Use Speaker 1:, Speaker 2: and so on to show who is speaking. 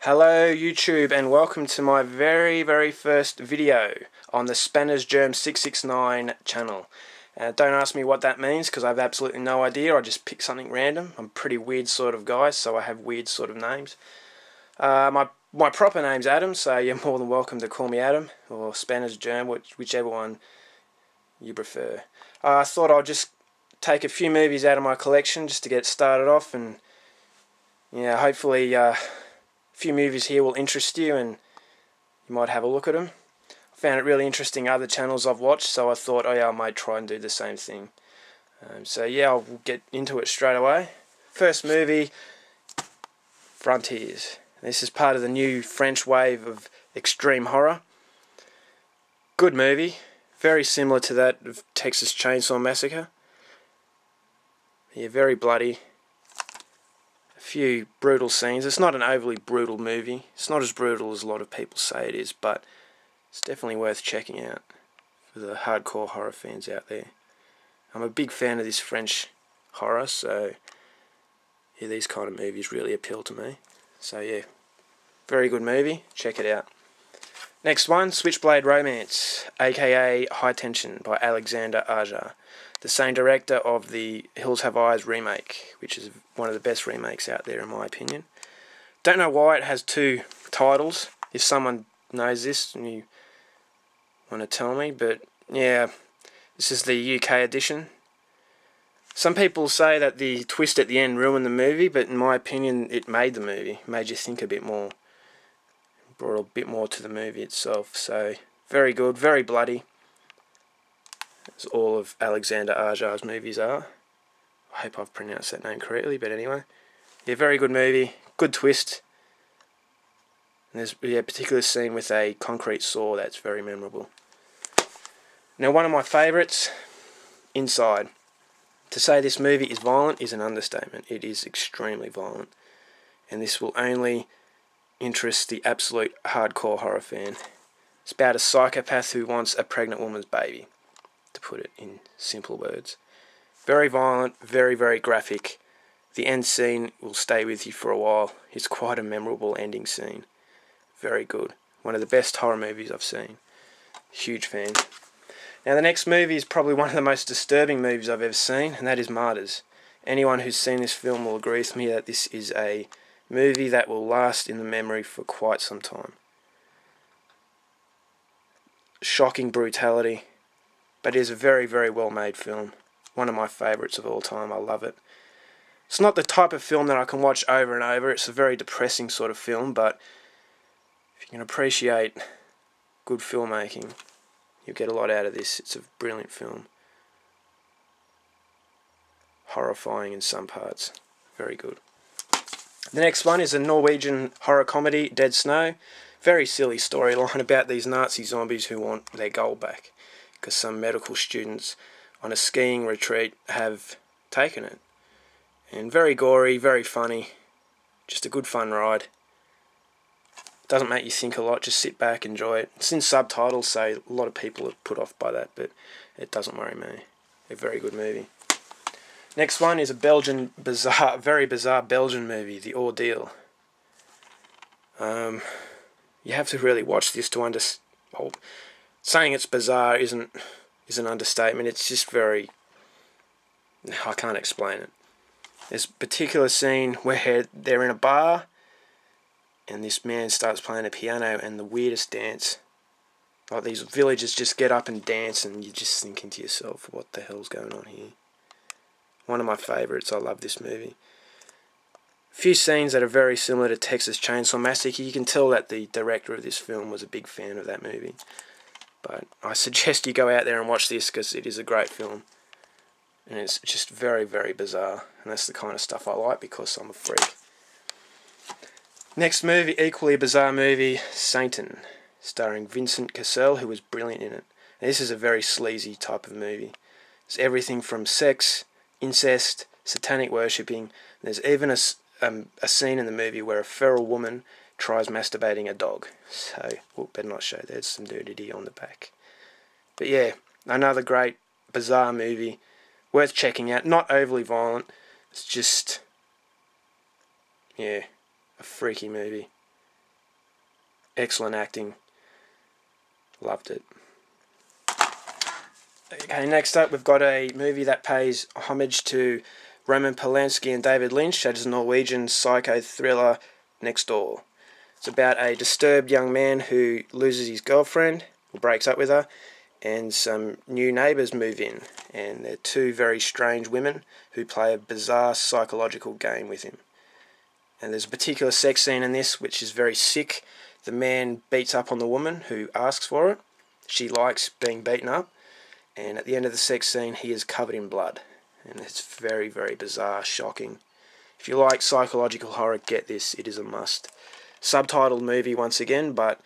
Speaker 1: Hello YouTube and welcome to my very first video on the Spanners Germ 669 channel. Don't ask me what that means because I have absolutely no idea. I just pick something random. I'm a pretty weird sort of guy, so I have weird sort of names. My proper name's Adam, so you're more than welcome to call me Adam or Spanners Germ, whichever one you prefer. I thought I'd just take a few movies out of my collection just to get started off, and hopefully a few movies here will interest you and you might have a look at them. I found it really interesting other channels I've watched, so I thought, I might try and do the same thing. I'll get into it straight away. First movie, Martyrs. This is part of the new French wave of extreme horror. Good movie, very similar to that of Texas Chainsaw Massacre. Yeah, very bloody. A few brutal scenes. It's not an overly brutal movie. It's not as brutal as a lot of people say it is, but it's definitely worth checking out for the hardcore horror fans out there. I'm a big fan of this French horror, so yeah, these kind of movies really appeal to me. So yeah, very good movie. Check it out. Next one, Switchblade Romance, aka High Tension by Alexander Aja, the same director of the Hills Have Eyes remake, which is one of the best remakes out there in my opinion. Don't know why it has two titles. If someone knows this and you want to tell me, but yeah, this is the UK edition. Some people say that the twist at the end ruined the movie, but in my opinion it made the movie, made you think a bit more, brought a bit more to the movie itself. So very good, very bloody, as all of Alexander Aja's movies are. I hope I've pronounced that name correctly, but anyway. Yeah, very good movie, good twist. And there's a particular scene with a concrete saw that's very memorable. Now, one of my favourites, Inside. To say this movie is violent is an understatement. It is extremely violent. And this will only interest the absolute hardcore horror fan. It's about a psychopath who wants a pregnant woman's baby, to put it in simple words. Very violent, very graphic. The end scene will stay with you for a while. It's quite a memorable ending scene. Very good. One of the best horror movies I've seen. Huge fan. Now the next movie is probably one of the most disturbing movies I've ever seen, and that is Martyrs. Anyone who's seen this film will agree with me that this is a movie that will last in the memory for quite some time. Shocking brutality, but it is a very well made film. One of my favourites of all time. I love it. It's not the type of film that I can watch over and over. It's a very depressing sort of film, but if you can appreciate good filmmaking, you'll get a lot out of this. It's a brilliant film. Horrifying in some parts. Very good. The next one is a Norwegian horror comedy, Dead Snow. Very silly storyline about these Nazi zombies who want their gold back because some medical students on a skiing retreat have taken it. And very gory, very funny. Just a good fun ride. Doesn't make you think a lot, just sit back, enjoy it. It's in subtitles, so a lot of people are put off by that, but it doesn't worry me. A very good movie. Next one is a very bizarre Belgian movie, The Ordeal. You have to really watch this to understand. Well, saying it's bizarre is an understatement. It's just very... I can't explain it. There's a particular scene where they're in a bar and this man starts playing a piano and the weirdest dance. Like these villagers just get up and dance and you're just thinking to yourself, what the hell's going on here? One of my favourites. I love this movie. A few scenes that are very similar to Texas Chainsaw Massacre. You can tell that the director of this film was a big fan of that movie. But I suggest you go out there and watch this because it is a great film. And it's just very bizarre. And that's the kind of stuff I like because I'm a freak. Next movie, equally a bizarre movie, Satan, starring Vincent Cassel, who was brilliant in it. Now, this is a very sleazy type of movie. It's everything from sex, incest, satanic worshipping. There's even a scene in the movie where a feral woman tries masturbating a dog. So, better not show. There's some nudity on the back. But yeah, another great, bizarre movie. Worth checking out. Not overly violent. It's just... yeah, a freaky movie. Excellent acting. Loved it. Okay, next up we've got a movie that pays homage to Roman Polanski and David Lynch. That is a Norwegian psycho thriller, Next Door. It's about a disturbed young man who loses his girlfriend, or breaks up with her, and some new neighbours move in, and they're two very strange women who play a bizarre psychological game with him. And there's a particular sex scene in this which is very sick. The man beats up on the woman who asks for it. She likes being beaten up, and at the end of the sex scene he is covered in blood. And it's very, very bizarre, shocking. If you like psychological horror, get this. It is a must. Subtitled movie once again, but